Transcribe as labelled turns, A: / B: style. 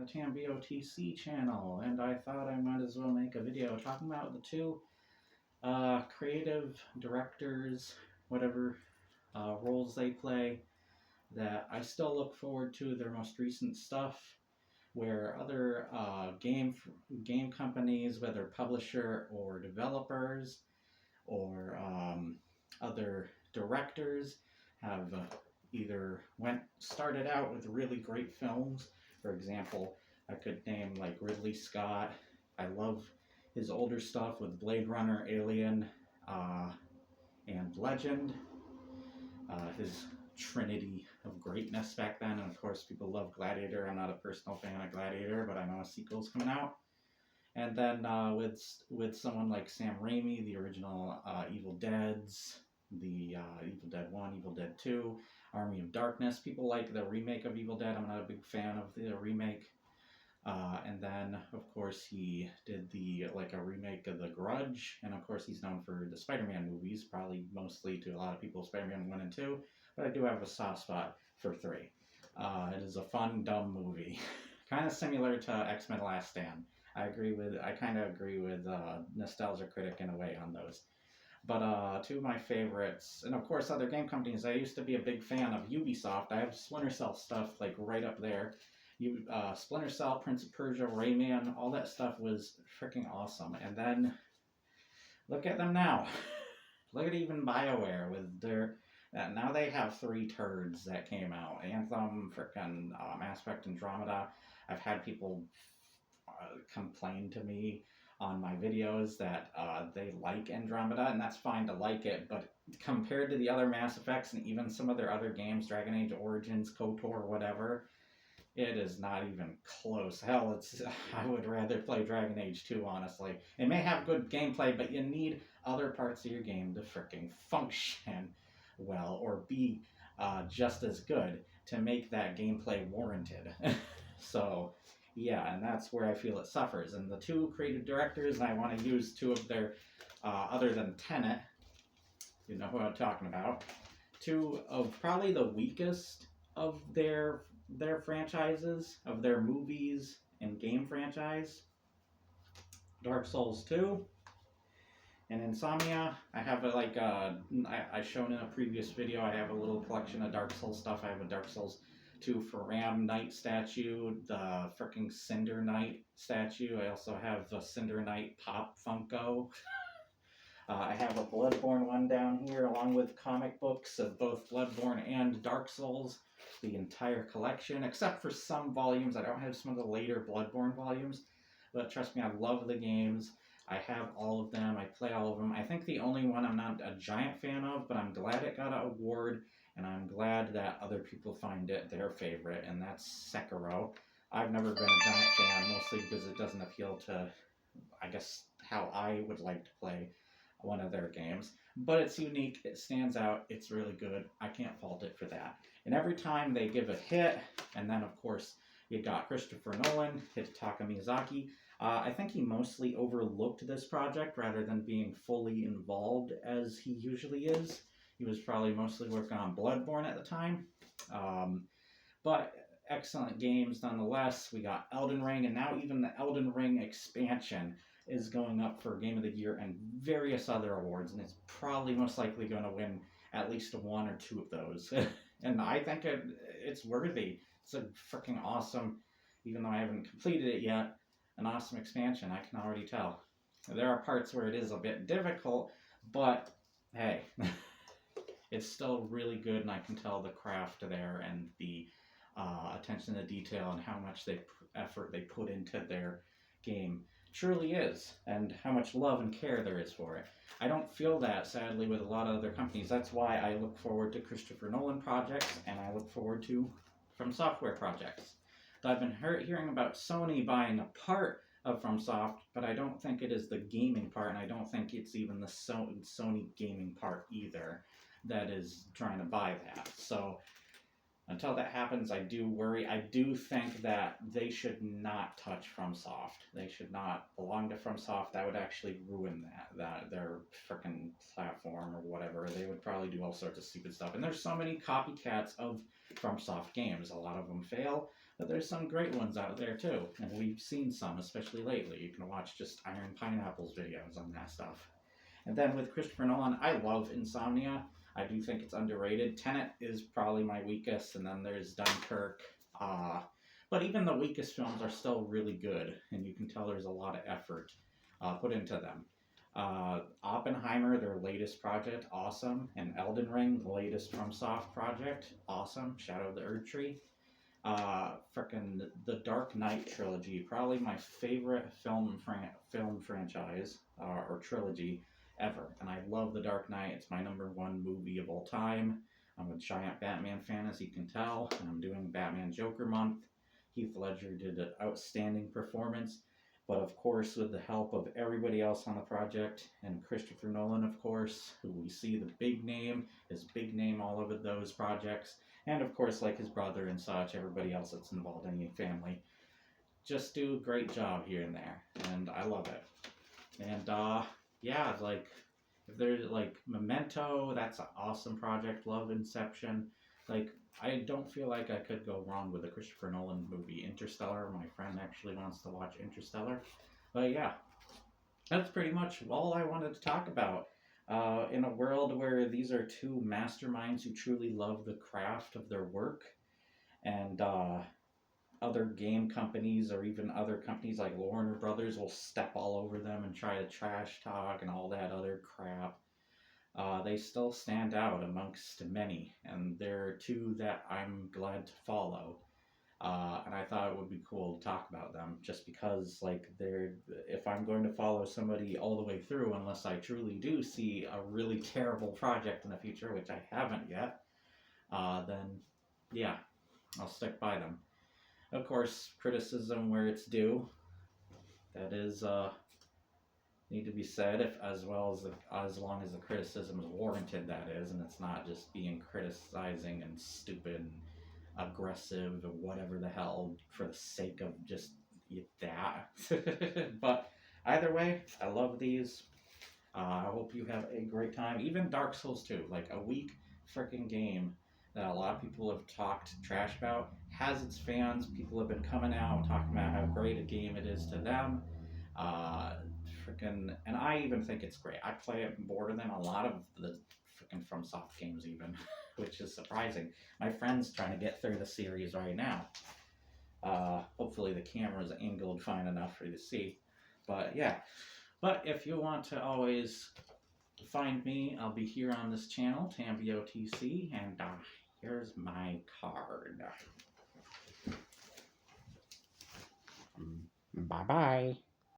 A: the TamBOTC channel, and I thought I might as well make a video talking about the two creative directors, whatever roles they play, that I still look forward to their most recent stuff, where other game companies, whether publisher or developers or other directors, have either started out with really great films. For example, I could name like Ridley Scott. I love his older stuff with Blade Runner, Alien, and Legend. His trinity of greatness back then, and of course people love Gladiator. I'm not a personal fan of Gladiator, but I know a sequel's coming out. And then with someone like Sam Raimi, the original Evil Deads, the Evil Dead 1, Evil Dead 2, Army of Darkness. People like the remake of Evil Dead. I'm not a big fan of the remake. And then, of course, he did a remake of The Grudge, and of course he's known for the Spider-Man movies, probably mostly to a lot of people, Spider-Man 1 and 2, but I do have a soft spot for 3. It is a fun, dumb movie, kind of similar to X-Men Last Stand. I kind of agree with Nostalgia Critic in a way on those. But two of my favorites, and of course other game companies, I used to be a big fan of Ubisoft. I have Splinter Cell stuff like right up there. Splinter Cell, Prince of Persia, Rayman, all that stuff was freaking awesome. And then look at them now. Look at even BioWare with their now they have 3 turds that came out. Anthem, freaking Mass Effect Andromeda. I've had people complain to me on my videos that they like Andromeda, and that's fine to like it, but compared to the other Mass Effects and even some of their other games, Dragon Age Origins, KOTOR, whatever, it is not even close. Hell, I would rather play Dragon Age 2, honestly. It may have good gameplay, but you need other parts of your game to freaking function well or be just as good to make that gameplay warranted. So, yeah, and that's where I feel it suffers. And the 2 creative directors, and I want to use 2 of their, other than Tenet, you know who I'm talking about, 2 of probably the weakest of their franchises, of their movies and game franchise. Dark Souls 2 and Insomnia. I have I shown in a previous video, I have a little collection of Dark Souls stuff. I have a Dark Souls 2 Faram Knight statue, the fricking Cinder Knight statue. I also have the Cinder Knight Pop Funko. I have a Bloodborne one down here, along with comic books of both Bloodborne and Dark Souls. The entire collection, except for some volumes. I don't have some of the later Bloodborne volumes, but trust me, I love the games. I have all of them. I play all of them. I think the only one I'm not a giant fan of, but I'm glad it got an award, and I'm glad that other people find it their favorite, and that's Sekiro. I've never been a giant fan, mostly because it doesn't appeal to, I guess, how I would like to play one of their games. But it's unique, it stands out, it's really good. I can't fault it for that. And every time they give a hit, and then of course you got Christopher Nolan, Hidetaka Miyazaki. I think he mostly overlooked this project rather than being fully involved as he usually is. He was probably mostly working on Bloodborne at the time. But excellent games nonetheless. We got Elden Ring, and now even the Elden Ring expansion is going up for Game of the Year and various other awards, and it's probably most likely going to win at least 1 or 2 of those. And I think it's worthy. It's a freaking awesome, even though I haven't completed it yet, an awesome expansion, I can already tell. There are parts where it is a bit difficult, but hey, it's still really good, and I can tell the craft there and the attention to detail and how much effort they put into their game truly is, and how much love and care there is for it. I don't feel that, sadly, with a lot of other companies. That's why I look forward to Christopher Nolan projects, and I look forward to From Software projects. I've been hearing about Sony buying a part of FromSoft, but I don't think it is the gaming part, and I don't think it's even the Sony gaming part either that is trying to buy that. So until that happens, I do worry. I do think that they should not touch FromSoft. They should not belong to FromSoft. That would actually ruin their frickin' platform or whatever. They would probably do all sorts of stupid stuff. And there's so many copycats of FromSoft games. A lot of them fail, But there's some great ones out there too, and we've seen some, especially lately. You can watch just Iron Pineapple's videos on that stuff. And then with Christopher Nolan, I love Insomnia. I do think it's underrated. Tenet is probably my weakest, and then there's Dunkirk. But even the weakest films are still really good, and you can tell there's a lot of effort put into them. Oppenheimer, their latest project, awesome. And Elden Ring, the latest FromSoft project, awesome. Shadow of the Erdtree. Frickin' the Dark Knight trilogy, probably my favorite film franchise or trilogy ever. And I love The Dark Knight. It's my #1 movie of all time. I'm a giant Batman fan, as you can tell, and I'm doing Batman Joker month. Heath Ledger did an outstanding performance, but of course, with the help of everybody else on the project, and Christopher Nolan, of course, who we see his big name all over those projects, and of course, like his brother and such, everybody else that's involved in the family, just do a great job here and there, and I love it. And yeah, like if there's like Memento, that's an awesome project. Love Inception. Like I don't feel like I could go wrong with a Christopher Nolan movie. Interstellar. My friend actually wants to watch Interstellar. But yeah, that's pretty much all I wanted to talk about. In a world where these are two masterminds who truly love the craft of their work, and other game companies or even other companies like Warner Brothers will step all over them and try to trash talk and all that other crap. They still stand out amongst many, and they're two that I'm glad to follow. And I thought it would be cool to talk about them, just because, like, if I'm going to follow somebody all the way through, unless I truly do see a really terrible project in the future, which I haven't yet, then yeah, I'll stick by them. Of course, criticism where it's due. That is need to be said, if as long as the criticism is warranted. That is, and it's not just being criticizing and stupid, and aggressive, or whatever the hell for the sake of just that. But either way, I love these. I hope you have a great time. Even Dark Souls 2, like a weak freaking game that a lot of people have talked trash about, has its fans. People have been coming out and talking about how great a game it is to them. And I even think it's great. I play it more than a lot of the freaking FromSoft games, even, which is surprising. My friend's trying to get through the series right now. Hopefully the camera's angled fine enough for you to see. But yeah. But if you want to always find me, I'll be here on this channel, TambiOTC, and here's my card. Bye-bye.